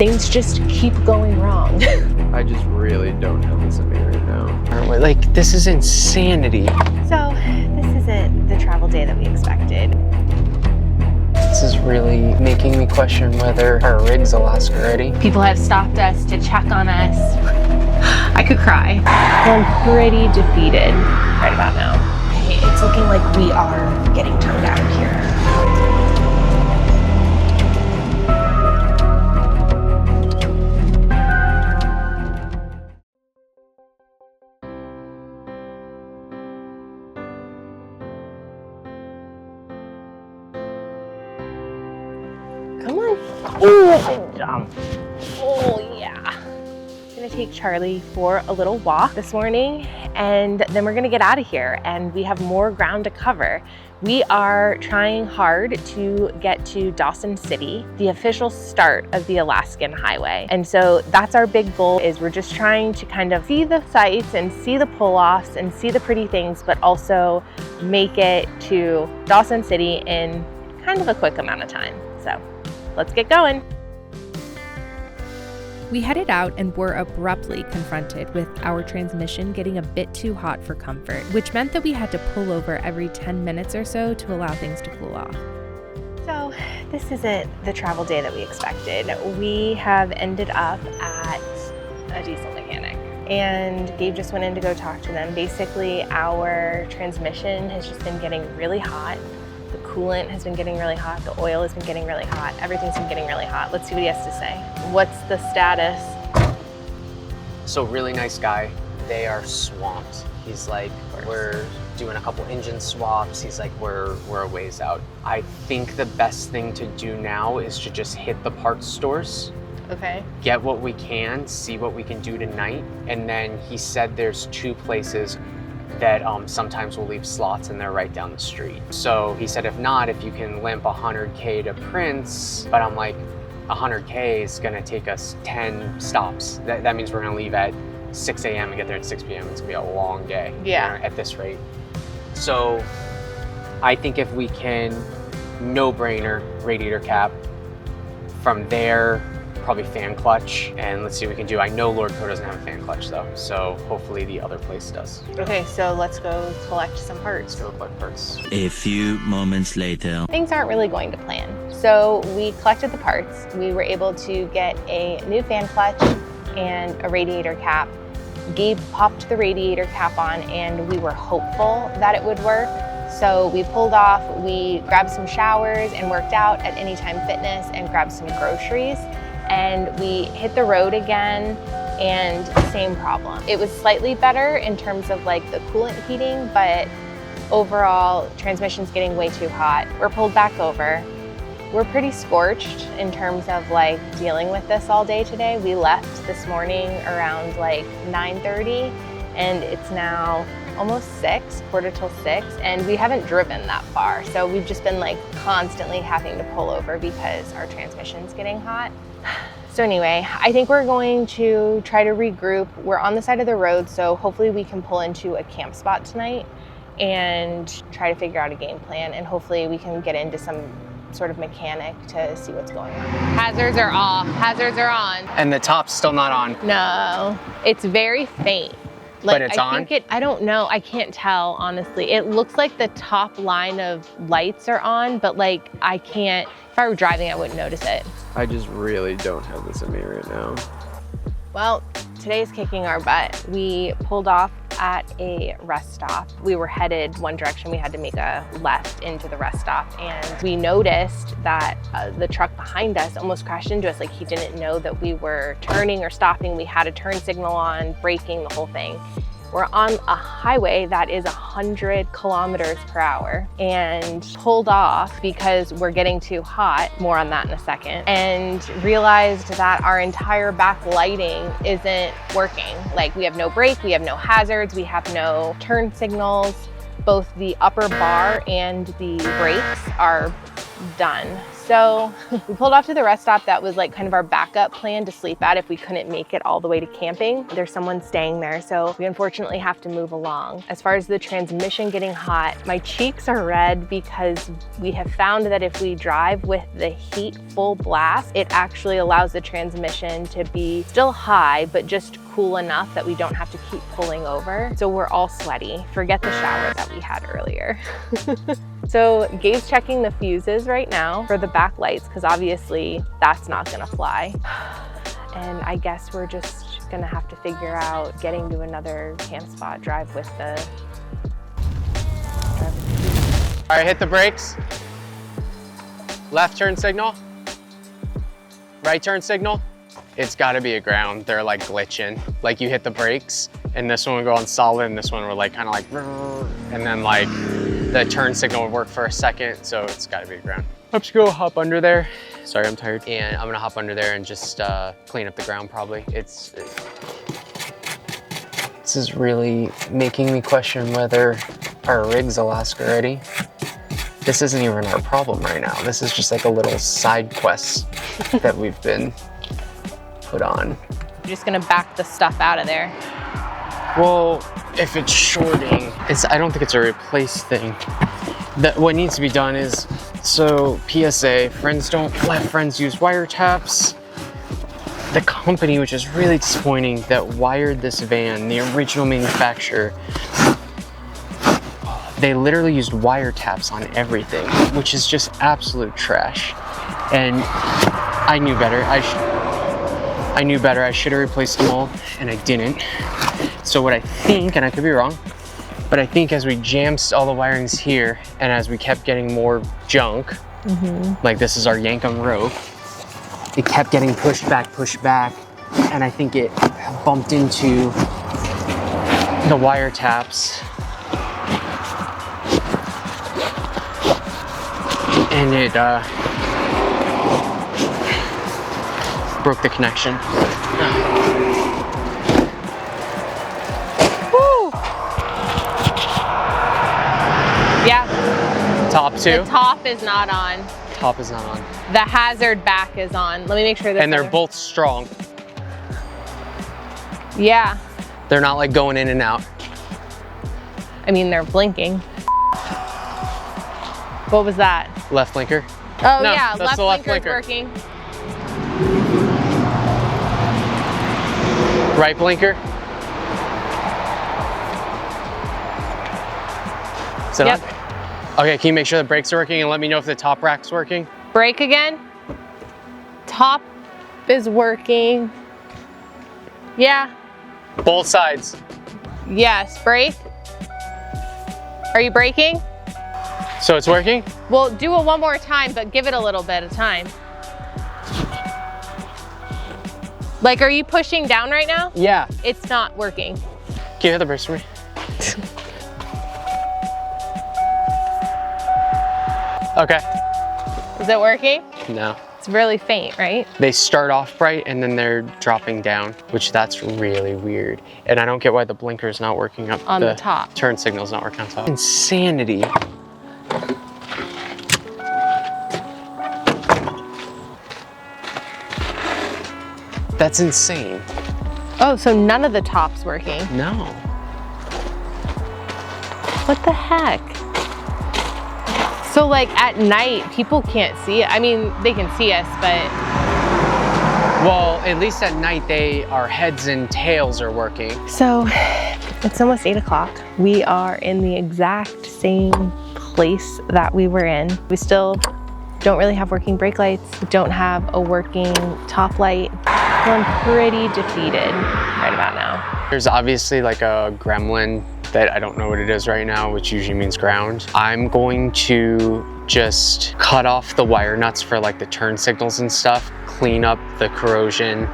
things just keep going wrong. I just really don't have this in me right now. Like, this is insanity. So this isn't the travel day that we expected. This is really making me question whether our rig's Alaska ready. People have stopped us to check on us. I could cry. I'm pretty defeated right about now. It's looking like we are getting towed out of here. Come on. Oh, good job. Oh, yeah. I'm gonna take Charlie for a little walk this morning, and then we're gonna get out of here, and we have more ground to cover. We are trying hard to get to Dawson City, the official start of the Alaskan Highway. And so that's our big goal, is we're just trying to kind of see the sights and see the pull-offs and see the pretty things, but also make it to Dawson City in kind of a quick amount of time. So let's get going. We headed out and were abruptly confronted with our transmission getting a bit too hot for comfort, which meant that we had to pull over every 10 minutes or so to allow things to cool off. So this isn't the travel day that we expected. We have ended up at a diesel mechanic, and Gabe just went in to go talk to them. Basically, our transmission has just been getting really hot. The coolant has been getting really hot. The oil has been getting really hot. Everything's been getting really hot. Let's see what he has to say. What's the status? So really nice guy. They are swamped. He's like, we're doing a couple engine swaps. He's like, we're a ways out. I think the best thing to do now is to just hit the parts stores. Okay. Get what we can, see what we can do tonight. And then he said there's 2 places that sometimes will leave slots, and they're right down the street. So he said, if not, if you can limp 100K to Prince, but I'm like, 100K is gonna take us 10 stops. That means we're gonna leave at 6 a.m. and get there at 6 p.m. It's gonna be a long day, yeah, at this rate. So I think if we can, no-brainer, radiator cap. From there, probably fan clutch, and let's see what we can do. I know Lord Co doesn't have a fan clutch though, so hopefully the other place does. Okay, so let's go collect some parts. Let's go collect parts. A few moments later. Things aren't really going to plan. So we collected the parts. We were able to get a new fan clutch and a radiator cap. Gabe popped the radiator cap on, and we were hopeful that it would work. So we pulled off, we grabbed some showers and worked out at Anytime Fitness and grabbed some groceries. And we hit the road again, and same problem. It was slightly better in terms of like the coolant heating, but overall transmission's getting way too hot. We're pulled back over. We're pretty scorched in terms of like dealing with this all day today. We left this morning around like 9:30, and it's now almost 6, quarter till 6, and we haven't driven that far. So we've just been like constantly having to pull over because our transmission's getting hot. So anyway, I think we're going to try to regroup. We're on the side of the road, so hopefully we can pull into a camp spot tonight and try to figure out a game plan, and hopefully we can get into some sort of mechanic to see what's going on. Hazards are off, hazards are on. And the top's still not on. No, it's very faint. But it's on? I don't know, I can't tell, honestly. It looks like the top line of lights are on, but like I can't, if I were driving, I wouldn't notice it. I just really don't have this in me right now. Well, today's kicking our butt. We pulled off at a rest stop. We were headed one direction. We had to make a left into the rest stop, and we noticed that the truck behind us almost crashed into us. Like, he didn't know that we were turning or stopping. We had a turn signal on, braking, the whole thing. We're on a highway that is 100 kilometers per hour, and pulled off because we're getting too hot, more on that in a second, and realized that our entire back lighting isn't working. Like, we have no brake, we have no hazards, we have no turn signals. Both the upper bar and the brakes are done. So we pulled off to the rest stop that was like kind of our backup plan to sleep at if we couldn't make it all the way to camping. There's someone staying there, so we unfortunately have to move along. As far as the transmission getting hot, my cheeks are red because we have found that if we drive with the heat full blast, it actually allows the transmission to be still high, but just cool enough that we don't have to keep pulling over. So we're all sweaty. Forget the shower that we had earlier. So Gabe's checking the fuses right now for the back lights because obviously that's not gonna fly. And I guess we're just gonna have to figure out getting to another camp spot, drive with the All right, hit the brakes. Left turn signal. Right turn signal. It's gotta be a ground. They're like glitching. Like you hit the brakes and this one would go on solid and this one would like kind of like, and then like the turn signal would work for a second. So it's gotta be a ground. I'm just gonna hop under there. Sorry, I'm tired. And I'm gonna hop under there and just clean up the ground probably. This is really making me question whether our rig's Alaska ready. This isn't even our problem right now. This is just like a little side quest that we've been put on. You're just gonna back the stuff out of there. Well, if it's shorting, I don't think it's a replace thing. What needs to be done is, so PSA, don't let friends use wiretaps. The company, which is really disappointing, that wired this van, the original manufacturer, they literally used wiretaps on everything, which is just absolute trash. And I knew better. I knew better. I should have replaced them all, and I didn't. So what I think, and I could be wrong, but I think as we jammed all the wirings here, and as we kept getting more junk, like this is our Yankum rope, it kept getting pushed back, and I think it bumped into the wiretaps. And it broke the connection. Woo! Yeah. Top two? The top is not on. Top is not on. The hazard back is on. Let me make sure this. And they're both strong. Yeah. They're not like going in and out. I mean, they're blinking. What was that? Left blinker. Oh No, yeah, that's the left blinker. working. Right blinker. Is it Yep. on? Okay, can you make sure the brakes are working and let me know if the top rack's working? Brake again. Top is working. Yeah. Both sides. Yes, brake. Are you braking? So it's working? Well, do it one more time, but give it a little bit of time. Like, are you pushing down right now? Yeah. It's not working. Can you hit the brakes for me? Okay. Is it working? No. It's really faint, right? They start off bright and then they're dropping down, which that's really weird. And I don't get why the blinker's not working up On the top. Turn signal's not working on top. Insanity. That's insane. Oh, so none of the top's working. No. What the heck? So like at night, people can't see it. I mean, they can see us, but. Well, at least at night, our heads and tails are working. So it's almost 8 o'clock. We are in the exact same place that we were in. We still don't really have working brake lights. We don't have a working top light. Feeling pretty defeated right about now. There's obviously like a gremlin that I don't know what it is right now, which usually means ground. I'm going to just cut off the wire nuts for like the turn signals and stuff, clean up the corrosion,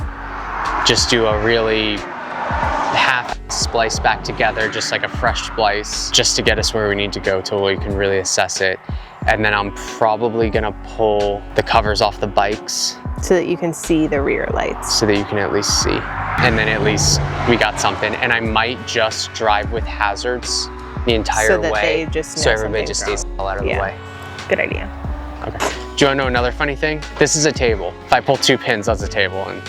just do a really half splice back together, just like a fresh splice, just to get us where we need to go till we can really assess it. And then I'm probably gonna pull the covers off the bikes So that you can see the rear lights. so that you can at least see. And then at least we got something. And I might just drive with hazards the entire So that way. they just know so everybody something's just stays the hell out of Yeah. the way. Good idea. Okay. Do you wanna know another funny thing? This is a table. If I pull 2 pins, that's a table. And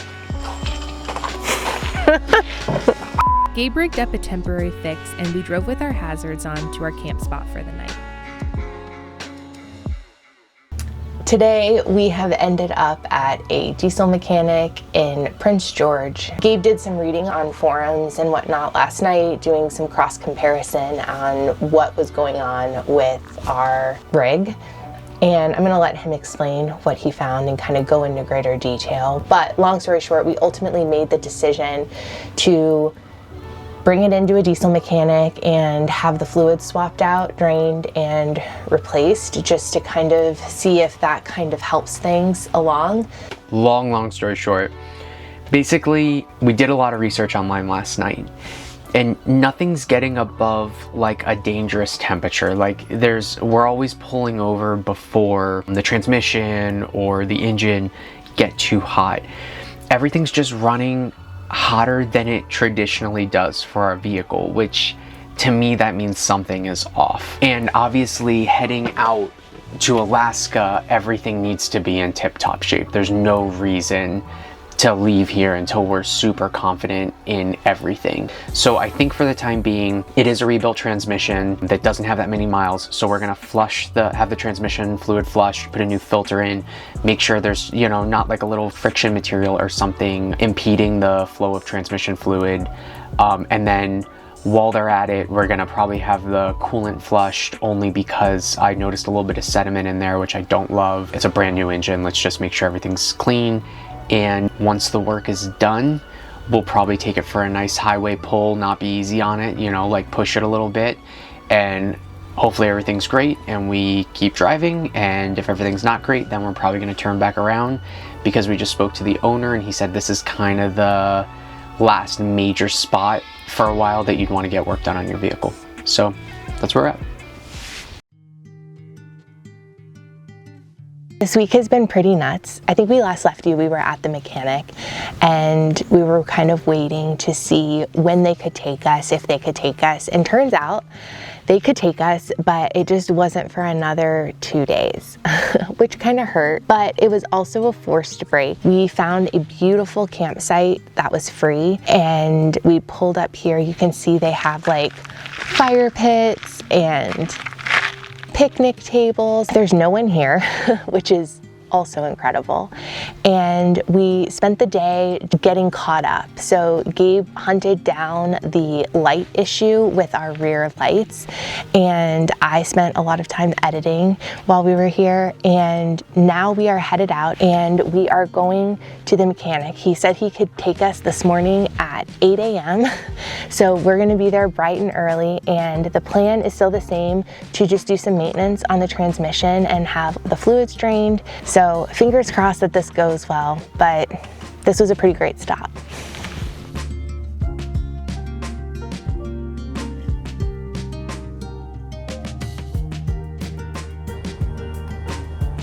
Gabe rigged up a temporary fix and we drove with our hazards on to our camp spot for the night. Today, we have ended up at a diesel mechanic in Prince George. Gabe did some reading on forums and whatnot last night, doing some cross comparison on what was going on with our rig. And I'm gonna let him explain what he found and kind of go into greater detail. But long story short, we ultimately made the decision to bring it into a diesel mechanic and have the fluid swapped out, drained, and replaced, just to kind of see if that kind of helps things along. long story short, basically we did a lot of research online last night, and nothing's getting above like a dangerous temperature. Like we're always pulling over before the transmission or the engine get too hot. Everything's just running hotter than it traditionally does for our vehicle, which to me that means something is off. And obviously heading out to Alaska, everything needs to be in tip-top shape. There's no reason to leave here until we're super confident in everything. So I think for the time being, it is a rebuilt transmission that doesn't have that many miles. So we're gonna have the transmission fluid flushed, put a new filter in, make sure there's, you know, not like a little friction material or something impeding the flow of transmission fluid. And then while they're at it, we're gonna probably have the coolant flushed, only because I noticed a little bit of sediment in there, which I don't love. It's a brand new engine. Let's just make sure everything's clean. And once the work is done, we'll probably take it for a nice highway pull, not be easy on it, you know, like push it a little bit, and hopefully everything's great and we keep driving. And if everything's not great, then we're probably going to turn back around, because we just spoke to the owner and he said this is kind of the last major spot for a while that you'd want to get work done on your vehicle. So that's where we're at. This week has been pretty nuts. I think we last left you, we were at the mechanic, and we were kind of waiting to see when they could take us, if they could take us. And turns out they could take us, but it just wasn't for another 2 days, which kind of hurt. But it was also a forced break. We found a beautiful campsite that was free, and we pulled up here. You can see they have like fire pits and picnic tables. There's no one here, which is also incredible. And we spent the day getting caught up. So Gabe hunted down the light issue with our rear lights, and I spent a lot of time editing while we were here. And now we are headed out and we are going to the mechanic. He said he could take us this morning at 8 a.m. So we're gonna be there bright and early, and the plan is still the same, to just do some maintenance on the transmission and have the fluids drained. So fingers crossed that this goes well, but this was a pretty great stop.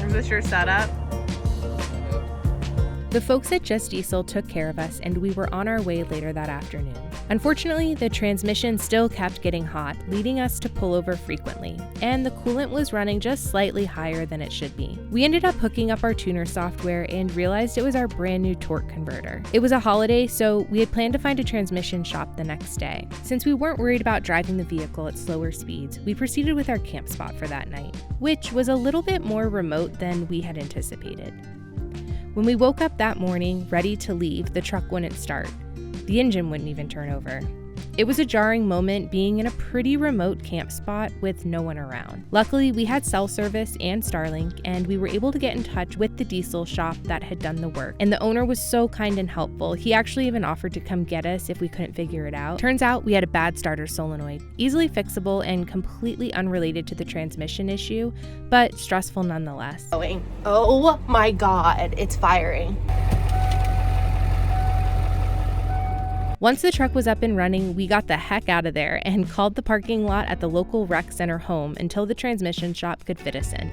Is this your setup? The folks at Just Diesel took care of us and we were on our way later that afternoon. Unfortunately, the transmission still kept getting hot, leading us to pull over frequently, and the coolant was running just slightly higher than it should be. We ended up hooking up our tuner software and realized it was our brand new torque converter. It was a holiday, so we had planned to find a transmission shop the next day. Since we weren't worried about driving the vehicle at slower speeds, we proceeded with our camp spot for that night, which was a little bit more remote than we had anticipated. When we woke up that morning, ready to leave, the truck wouldn't start. The engine wouldn't even turn over. It was a jarring moment being in a pretty remote camp spot with no one around. Luckily, we had cell service and Starlink, and we were able to get in touch with the diesel shop that had done the work. And the owner was so kind and helpful. He actually even offered to come get us if we couldn't figure it out. Turns out we had a bad starter solenoid, easily fixable and completely unrelated to the transmission issue, but stressful nonetheless. Oh my God, it's firing. Once the truck was up and running, we got the heck out of there and called the parking lot at the local rec center home until the transmission shop could fit us in.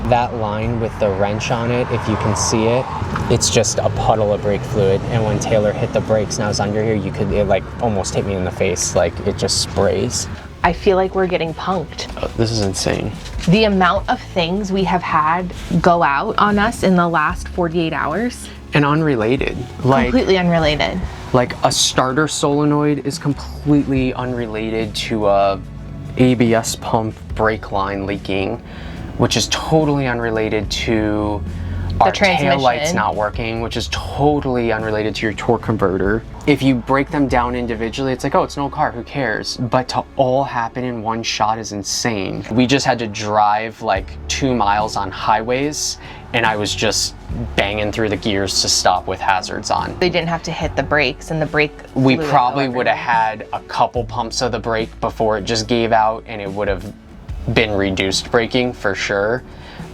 That line with the wrench on it, if you can see it, it's just a puddle of brake fluid. And when Taylor hit the brakes and I was under here, it like almost hit me in the face. Like it just sprays. I feel like we're getting punked. Oh, this is insane. The amount of things we have had go out on us in the last 48 hours. And unrelated. Like, completely unrelated. Like a starter solenoid is completely unrelated to a ABS pump brake line leaking, which is totally unrelated to our tail lights not working, which is totally unrelated to your torque converter. If you break them down individually, it's like, oh, it's an old car, who cares? But to all happen in one shot is insane. We just had to drive like 2 miles on highways, and I was just banging through the gears to stop with hazards on. They didn't have to hit the brakes, and the brake we probably would have had a couple pumps of the brake before it just gave out, and it would have been reduced braking for sure.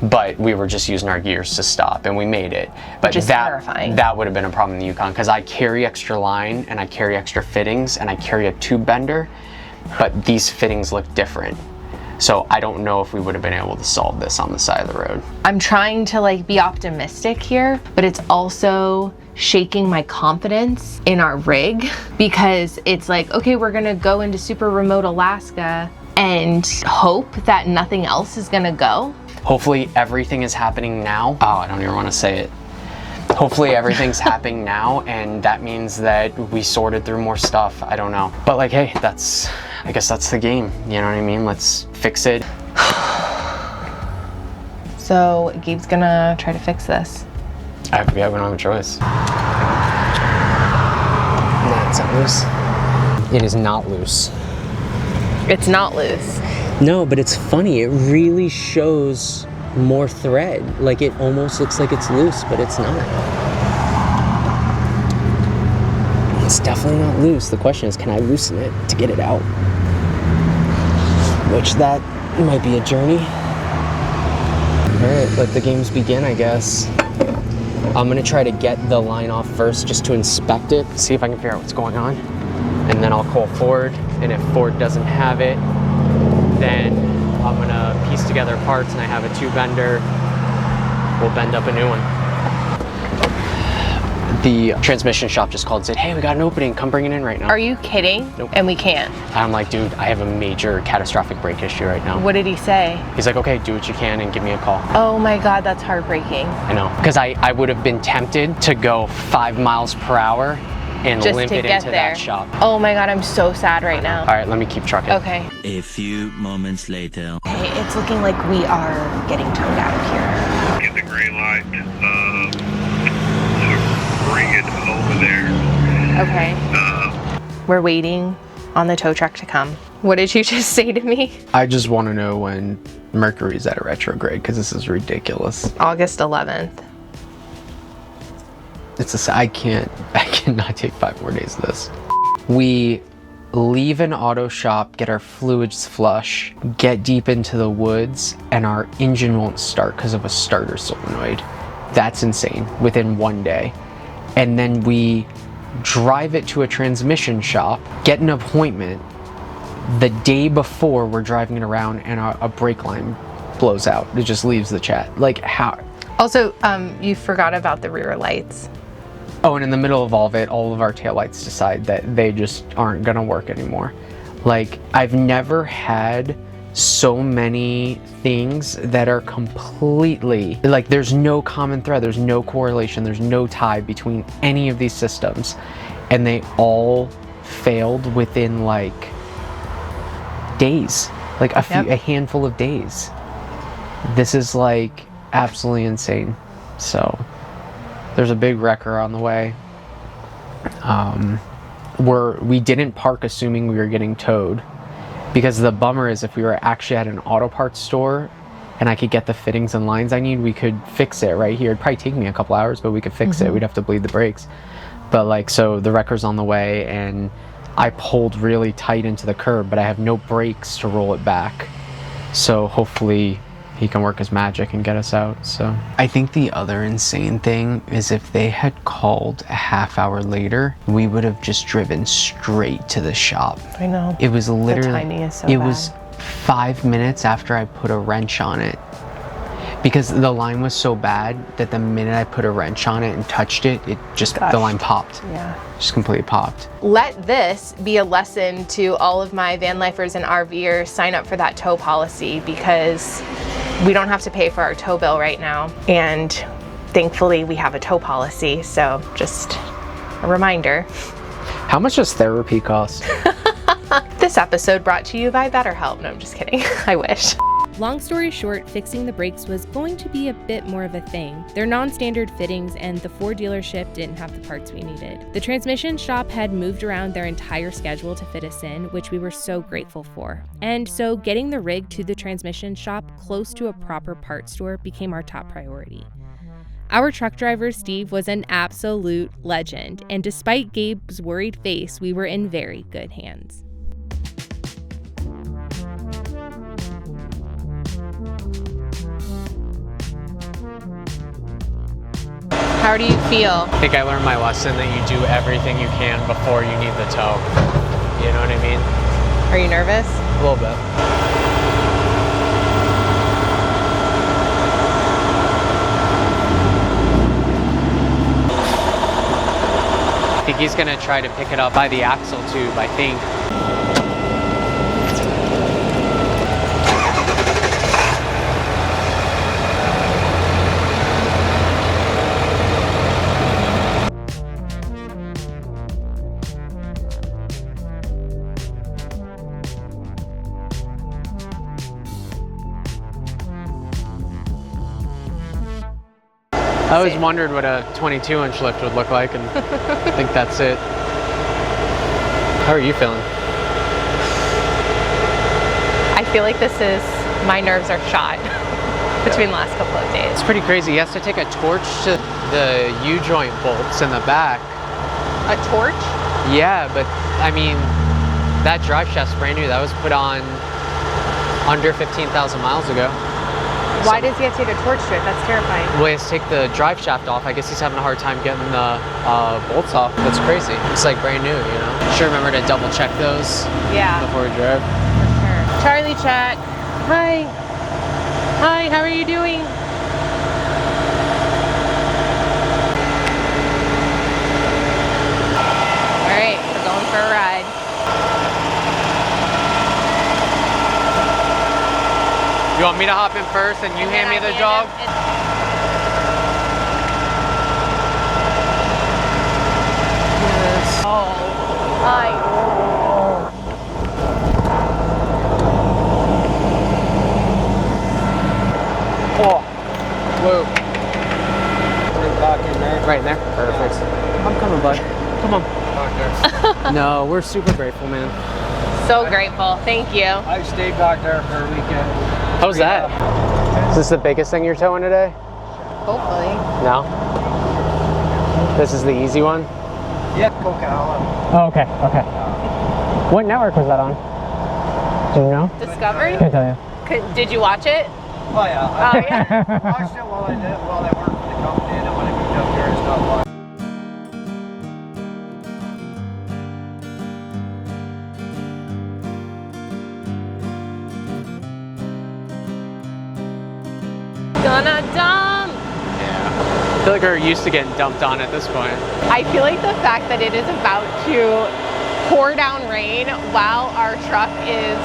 But we were just using our gears to stop, and we made it. But just terrifying. That would have been a problem in the Yukon, because I carry extra line and I carry extra fittings and I carry a tube bender, but these fittings look different. So I don't know if we would have been able to solve this on the side of the road. I'm trying to like be optimistic here, but it's also shaking my confidence in our rig, because it's like, okay, we're gonna go into super remote Alaska and hope that nothing else is gonna go. Hopefully everything is happening now. Oh, I don't even want to say it. Hopefully everything's happening now, and that means that we sorted through more stuff. I don't know. But like, hey, I guess that's the game. You know what I mean? Let's fix it. So Gabe's gonna try to fix this. Yeah, we don't have a choice. That's not loose. It is not loose. It's not loose. No, but it's funny. It really shows more thread. Like it almost looks like it's loose, but it's not. It's definitely not loose. The question is, can I loosen it to get it out? Which that might be a journey. All right, let the games begin, I guess. I'm gonna try to get the line off first just to inspect it, see if I can figure out what's going on. And then I'll call Ford, and if Ford doesn't have it, then I'm gonna piece together parts, and I have a tube bender. We'll bend up a new one. The transmission shop just called and said, hey, we got an opening, come bring it in right now. Are you kidding? Nope. And we can't. I'm like, dude, I have a major catastrophic brake issue right now. What did he say? He's like, okay, do what you can and give me a call. Oh my God, that's heartbreaking. I know, because I would have been tempted to go 5 miles per hour and just limp it into that shop. Oh my God, I'm so sad right now. All right, let me keep trucking. Okay. A few moments later. Hey, it's looking like we are getting towed out of here. Get the green light. Bring it over there. Okay. We're waiting on the tow truck to come. What did you just say to me? I just want to know when Mercury's at a retrograde, because this is ridiculous. August 11th. I cannot take 5 more days of this. We leave an auto shop, get our fluids flush, get deep into the woods, and our engine won't start because of a starter solenoid. That's insane, within 1 day. And then we drive it to a transmission shop, get an appointment. The day before we're driving it around, and a brake line blows out. It just leaves the chat. Like, how? Also, you forgot about the rear lights. Oh, and in the middle of all of it, all of our taillights decide that they just aren't gonna work anymore. Like, I've never had so many things that are completely, like, there's no common thread, there's no correlation, there's no tie between any of these systems. And they all failed within, like, days. Like, a handful of days. This is, like, absolutely insane. So there's a big wrecker on the way. We didn't park assuming we were getting towed, because the bummer is if we were actually at an auto parts store and I could get the fittings and lines I need, we could fix it right here. It'd probably take me a couple hours, but we could fix it. We'd have to bleed the brakes. But like, so the wrecker's on the way, and I pulled really tight into the curb, but I have no brakes to roll it back. So hopefully he can work his magic and get us out. So I think the other insane thing is if they had called a half hour later, we would have just driven straight to the shop. I know. It was literally, the timing is so it bad. was 5 minutes after I put a wrench on it. because the line was so bad that the minute I put a wrench on it and touched it, it just, the line popped. Yeah. Just completely popped. Let this be a lesson to all of my van lifers and RVers. Sign up for that tow policy because we don't have to pay for our tow bill right now. And thankfully we have a tow policy. So just a reminder. How much does therapy cost? This episode brought to you by BetterHelp. No, I'm just kidding. I wish. Long story short, fixing the brakes was going to be a bit more of a thing. They're non-standard fittings and the Ford dealership didn't have the parts we needed. The transmission shop had moved around their entire schedule to fit us in, which we were so grateful for. And so getting the rig to the transmission shop close to a proper parts store became our top priority. Our truck driver, Steve, was an absolute legend, and despite Gabe's worried face, we were in very good hands. How do you feel? I think I learned my lesson that you do everything you can before you need the tow. You know what I mean? Are you nervous? A little bit. I think he's gonna try to pick it up by the axle tube, I think. I always wondered what a 22-inch lift would look like, and I think that's it. How are you feeling? I feel like my nerves are shot between the last couple of days. It's pretty crazy. He has to take a torch to the U-joint bolts in the back. A torch? Yeah, but I mean, that drive shaft's brand new. That was put on under 15,000 miles ago. Why does he have to take a torch to it? That's terrifying. Well, he has to take the drive shaft off. I guess he's having a hard time getting the bolts off. That's crazy. It's like brand new, you know? Sure, remember to double check those before we drive. For sure. Charlie chat. Hi. Hi, how are you doing? All right, we're going for a ride. You want me to hop in first and you hand me the dog? Yes. Oh, hi. Oh, whoa. Back in there. Right in there? Perfect. I'm coming, bud. Come on. No, we're super grateful, man. So grateful. Thank you. I stayed back there for a weekend. How's that? Is this the biggest thing you're towing today? Hopefully. No? This is the easy one? Yeah, Coca-Cola. Oh, okay, okay. What network was that on? Do you know? Discovery? Can't tell you. Did you watch it? Oh yeah. Oh yeah. I watched it while I worked for the company, and then when I moved up here, I stopped watching. Gonna dump. Yeah. I feel like we're used to getting dumped on at this point. I feel like the fact that it is about to pour down rain while our truck is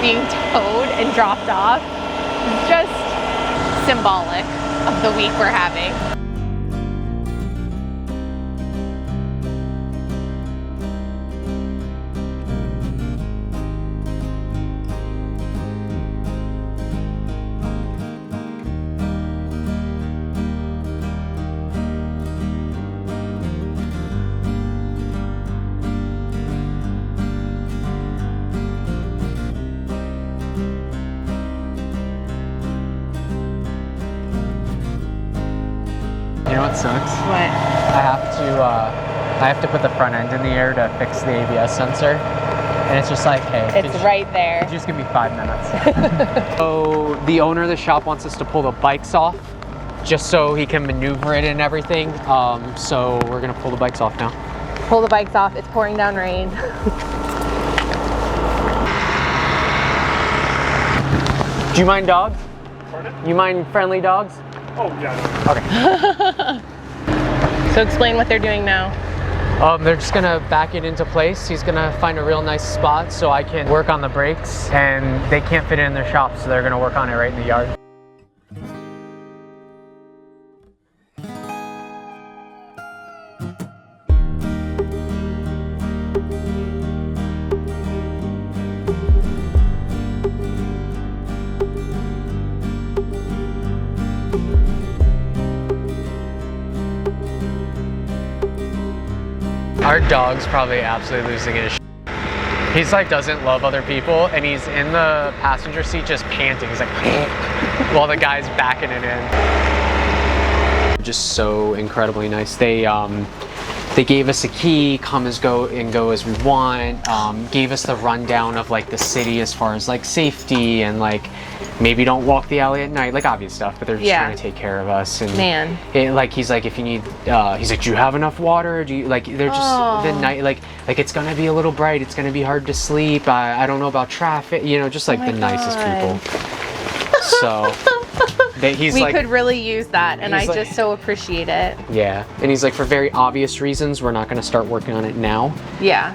being towed and dropped off is just symbolic of the week we're having. You know what sucks? What? I have to put the front end in the air to fix the ABS sensor. And it's just like, hey. It's right there. Just give me 5 minutes. So the owner of the shop wants us to pull the bikes off just so he can maneuver it and everything. So we're gonna pull the bikes off now. Pull the bikes off. It's pouring down rain. Do you mind dogs? You mind friendly dogs? Oh, yeah. Okay. So explain what they're doing now. They're just gonna back it into place. He's gonna find a real nice spot so I can work on the brakes, and they can't fit it in their shop, so they're gonna work on it right in the yard. Our dog's probably absolutely losing his shit. He's like doesn't love other people, and he's in the passenger seat just panting. He's like while the guy's backing it in. Just so incredibly nice. They gave us a key, come as go as we want. Gave us the rundown of like the city as far as like safety and like maybe don't walk the alley at night, like obvious stuff, but they're just trying to take care of us. And Man. Like he's like, if you need, he's like, do you have enough water? Do you like? They're just the night like it's gonna be a little bright. It's gonna be hard to sleep. I don't know about traffic. You know, just like the nicest people. So. We could really use that, and I just so appreciate it. Yeah, and he's like, for very obvious reasons, we're not going to start working on it now. Yeah.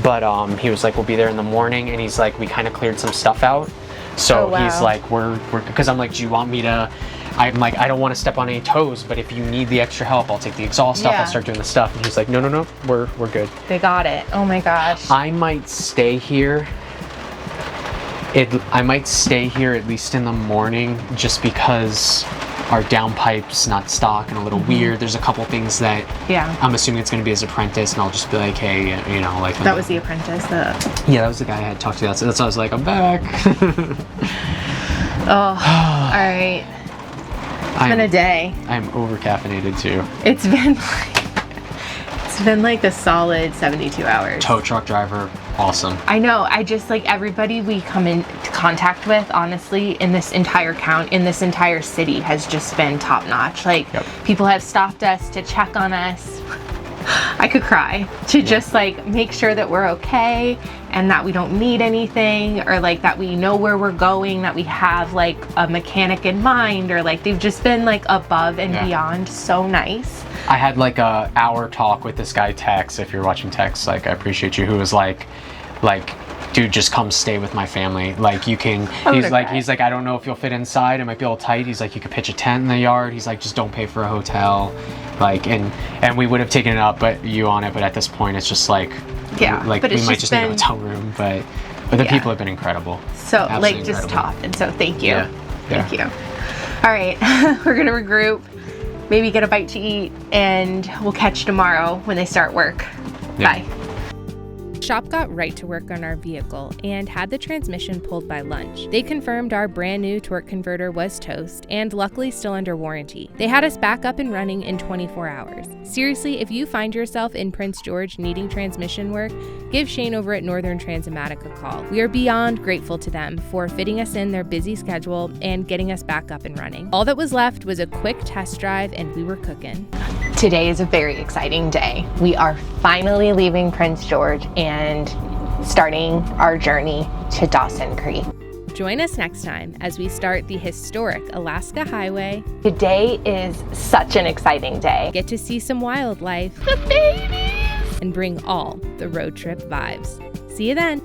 But he was like, we'll be there in the morning, and he's like, we kind of cleared some stuff out. So he's like, we're because I'm like, do you want me to? I'm like, I don't want to step on any toes, but if you need the extra help, I'll take the exhaust off. I'll start doing the stuff. And he's like, no, we're good. They got it. Oh my gosh. I might stay here. I might stay here at least in the morning just because our downpipe's not stock and a little weird. There's a couple things that I'm assuming it's going to be his apprentice, and I'll just be like, hey, you know, like that was the apprentice. Yeah, that was the guy I had talked to. That's why I was like, I'm back. All right. It's been a day. I'm over caffeinated too. It's been like a solid 72 hours. Tow truck driver, awesome. I know. I just like everybody we come into contact with, honestly, in this entire city has just been top notch. Like people have stopped us to check on us. I could cry to just like make sure that we're okay and that we don't need anything, or like that we know where we're going, that we have like a mechanic in mind, or like they've just been like above and beyond so nice. I had like a hour talk with this guy Tex, if you're watching Tex, like I appreciate you, who was like dude, just come stay with my family. Like you can, he's like, I don't know if you'll fit inside, it might be a little tight. He's like, you could pitch a tent in the yard. He's like, just don't pay for a hotel. Like, and we would have taken it up, but at this point it's just like, like we might just need a hotel room, but the people have been incredible. So absolutely like just incredible. Top, and so thank you. Thank you. All right, we're gonna regroup, maybe get a bite to eat, and we'll catch you tomorrow when they start work. Bye. Shop got right to work on our vehicle and had the transmission pulled by lunch. They confirmed our brand new torque converter was toast and luckily still under warranty. They had us back up and running in 24 hours. Seriously, if you find yourself in Prince George needing transmission work, give Shane over at Northern Transimatic a call. We are beyond grateful to them for fitting us in their busy schedule and getting us back up and running. All that was left was a quick test drive and we were cooking. Today is a very exciting day. We are finally leaving Prince George and starting our journey to Dawson Creek. Join us next time as we start the historic Alaska Highway. Today is such an exciting day. Get to see some wildlife. The babies! And bring all the road trip vibes. See you then.